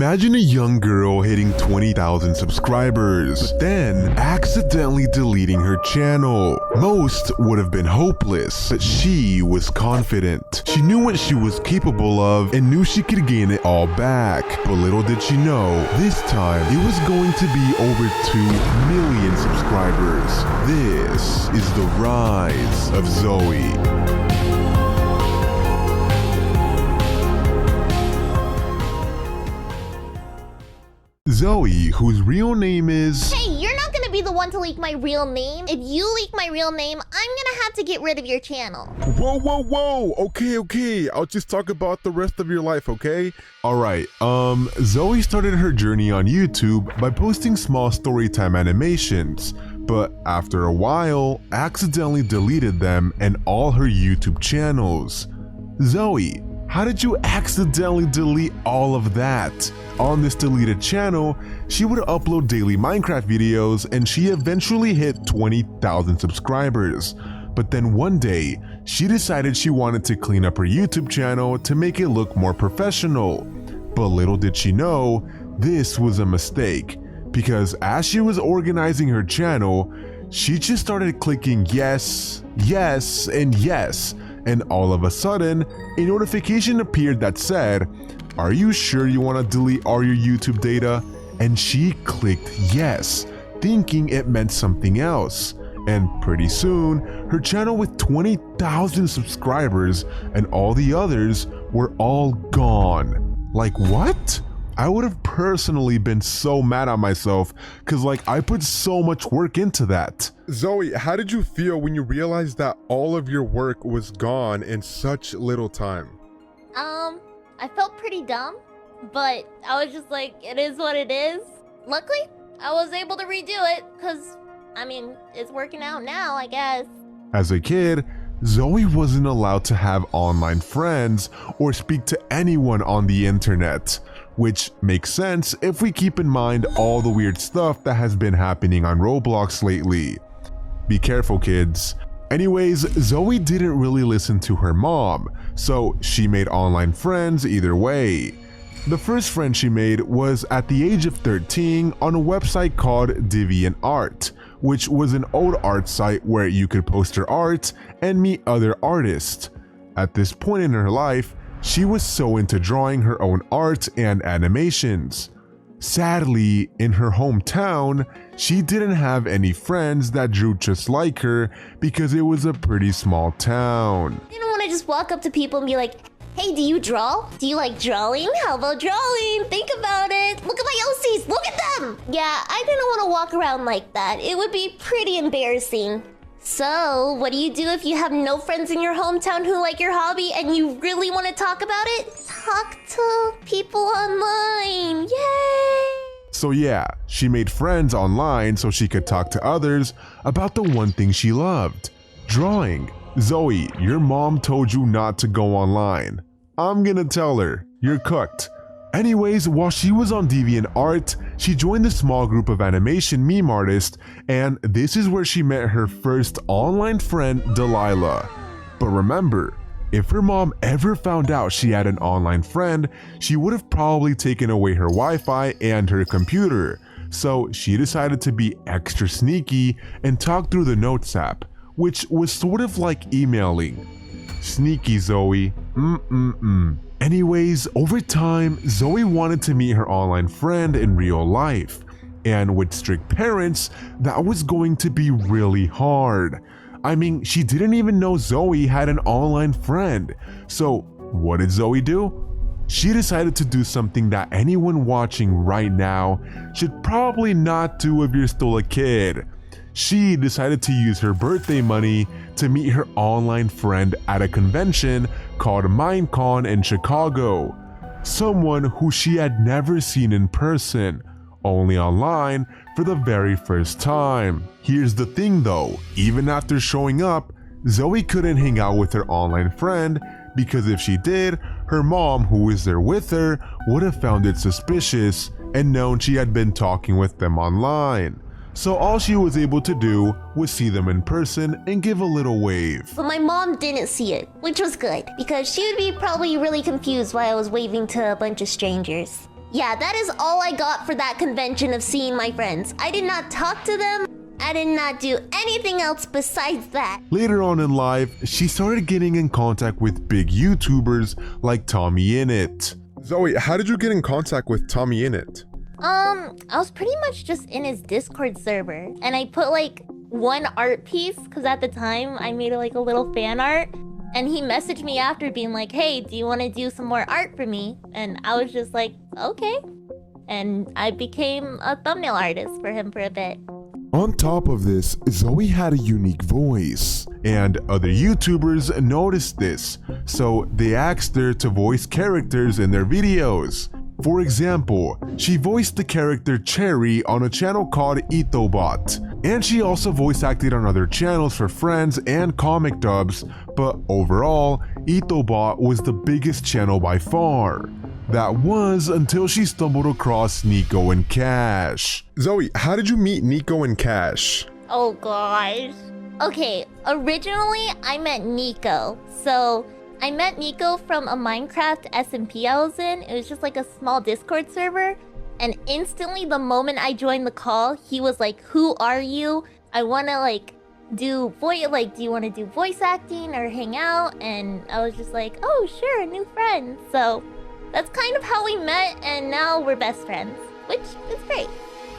Imagine a young girl hitting 20,000 subscribers, but then accidentally deleting her channel. Most would have been hopeless, but she was confident. She knew what she was capable of and knew she could gain it all back. But little did she know, this time it was going to be over 2 million subscribers. This is the rise of Zoey. Zoey, whose real name is... Hey, you're not gonna be the one to leak my real name. If you leak my real name, I'm gonna have to get rid of your channel. Whoa. Okay. I'll just talk about the rest of your life, okay? Alright, Zoey started her journey on YouTube by posting small storytime animations, but after a while, accidentally deleted them and all her YouTube channels. Zoey, how did you accidentally delete all of that? On this deleted channel, she would upload daily Minecraft videos and she eventually hit 20,000 subscribers. But then one day, she decided she wanted to clean up her YouTube channel to make it look more professional. But little did she know, this was a mistake, because as she was organizing her channel, she just started clicking yes, and yes. And all of a sudden, a notification appeared that said, "Are you sure you want to delete all your YouTube data?" And she clicked yes, thinking it meant something else. And pretty soon, her channel with 20,000 subscribers and all the others were all gone. Like what? I would have personally been so mad at myself because I put so much work into that. Zoey, how did you feel when you realized that all of your work was gone in such little time? I felt pretty dumb, but I was just like, it is what it is. Luckily, I was able to redo it because, it's working out now, I guess. As a kid, Zoey wasn't allowed to have online friends or speak to anyone on the internet, which makes sense if we keep in mind all the weird stuff that has been happening on Roblox lately. Be careful, kids. Anyways, Zoey didn't really listen to her mom, so she made online friends either way. The first friend she made was at the age of 13 on a website called DeviantArt, which was an old art site where you could post your art and meet other artists. At this point in her life, she was so into drawing her own art and animations. Sadly, in her hometown, she didn't have any friends that drew just like her because it was a pretty small town. I didn't want to just walk up to people and be like, "Hey, do you draw? Do you like drawing? How about drawing? Think about it. Look at my OCs. Look at them." Yeah, I didn't want to walk around like that. It would be pretty embarrassing. So, what do you do if you have no friends in your hometown who like your hobby and you really want to talk about it? Talk to people online. Yay! So yeah, she made friends online so she could talk to others about the one thing she loved: drawing. Zoey, your mom told you not to go online. I'm gonna tell her. You're cooked. Anyways, while she was on DeviantArt, she joined the small group of animation meme artists, and this is where she met her first online friend, Delilah. But remember, if her mom ever found out she had an online friend, she would have probably taken away her Wi-Fi and her computer. So she decided to be extra sneaky and talk through the Notes app, which was sort of like emailing. Sneaky, Zoey. Anyways, over time, Zoey wanted to meet her online friend in real life. And with strict parents, that was going to be really hard. She didn't even know Zoey had an online friend. So what did Zoey do? She decided to do something that anyone watching right now should probably not do if you're still a kid. She decided to use her birthday money to meet her online friend at a convention called Minecon in Chicago. Someone who she had never seen in person, only online for the very first time. Here's the thing though, even after showing up, Zoey couldn't hang out with her online friend because if she did, her mom, who was there with her, would have found it suspicious and known she had been talking with them online. So all she was able to do was see them in person and give a little wave. But my mom didn't see it, which was good, because she would be probably really confused why I was waving to a bunch of strangers. Yeah, that is all I got for that convention of seeing my friends. I did not talk to them. I did not do anything else besides that. Later on in life, she started getting in contact with big YouTubers like Tommy Innit. Zoey, how did you get in contact with Tommy Innit? I was pretty much just in his Discord server, and I put like one art piece, because at the time I made like a little fan art, and he messaged me after being like, hey, do you want to do some more art for me? And I was just like, okay. And I became a thumbnail artist for him for a bit. On top of this, Zoey had a unique voice, and other YouTubers noticed this, so they asked her to voice characters in their videos. For example, she voiced the character Cherry on a channel called Itobot, and she also voice acted on other channels for Friends and comic dubs, but overall, Itobot was the biggest channel by far. That was until she stumbled across Nico and Cash. Zoey, how did you meet Nico and Cash? Oh gosh. Okay, originally I met Nico. So I met Nico from a Minecraft SMP I was in. It was just like a small Discord server. And instantly the moment I joined the call, he was like, who are you? I wanna do you wanna do voice acting or hang out? And I was just like, oh sure, a new friend. So that's kind of how we met, and now we're best friends, which is great.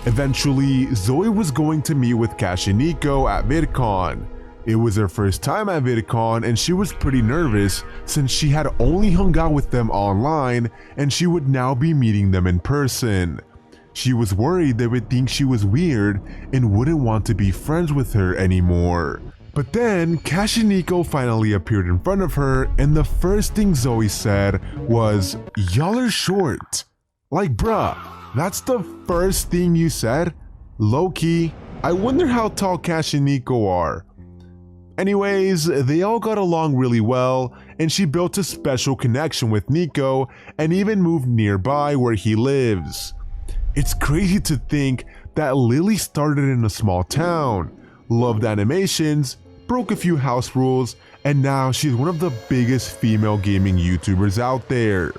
Eventually, Zoey was going to meet with Cash and Nico at VidCon. It was her first time at VidCon, and she was pretty nervous since she had only hung out with them online and she would now be meeting them in person. She was worried they would think she was weird and wouldn't want to be friends with her anymore. But then, Cash and Nico finally appeared in front of her, and the first thing Zoey said was, "Y'all are short." Like, bruh, that's the first thing you said? Low-key, I wonder how tall Cash and Nico are. Anyways, they all got along really well, and she built a special connection with Nico and even moved nearby where he lives. It's crazy to think that Lily started in a small town, loved animations, broke a few house rules, and now she's one of the biggest female gaming YouTubers out there.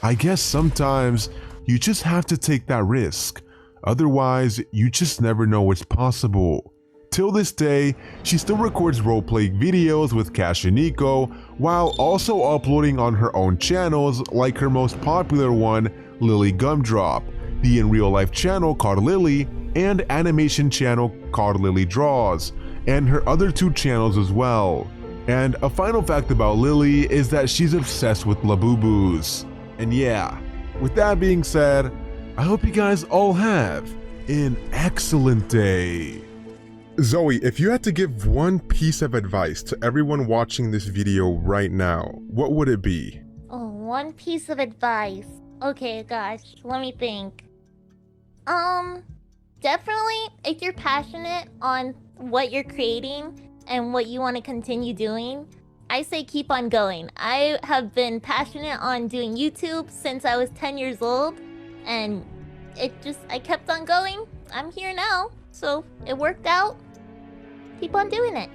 I guess sometimes you just have to take that risk, otherwise you just never know what's possible. Till this day, she still records roleplaying videos with Cash and Nico while also uploading on her own channels like her most popular one, Lily Gumdrop, the in real life channel called Lily, and animation channel called Lily Draws, and her other two channels as well. And a final fact about Lily is that she's obsessed with Labubus. And yeah, with that being said, I hope you guys all have an excellent day. Zoey, if you had to give one piece of advice to everyone watching this video right now, what would it be? Oh, one piece of advice. Okay, gosh, let me think. Definitely, if you're passionate on what you're creating and what you want to continue doing, I say keep on going. I have been passionate on doing YouTube since I was 10 years old, and I kept on going. I'm here now, so it worked out. Keep on doing it.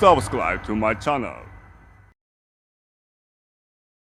Subscribe to my channel.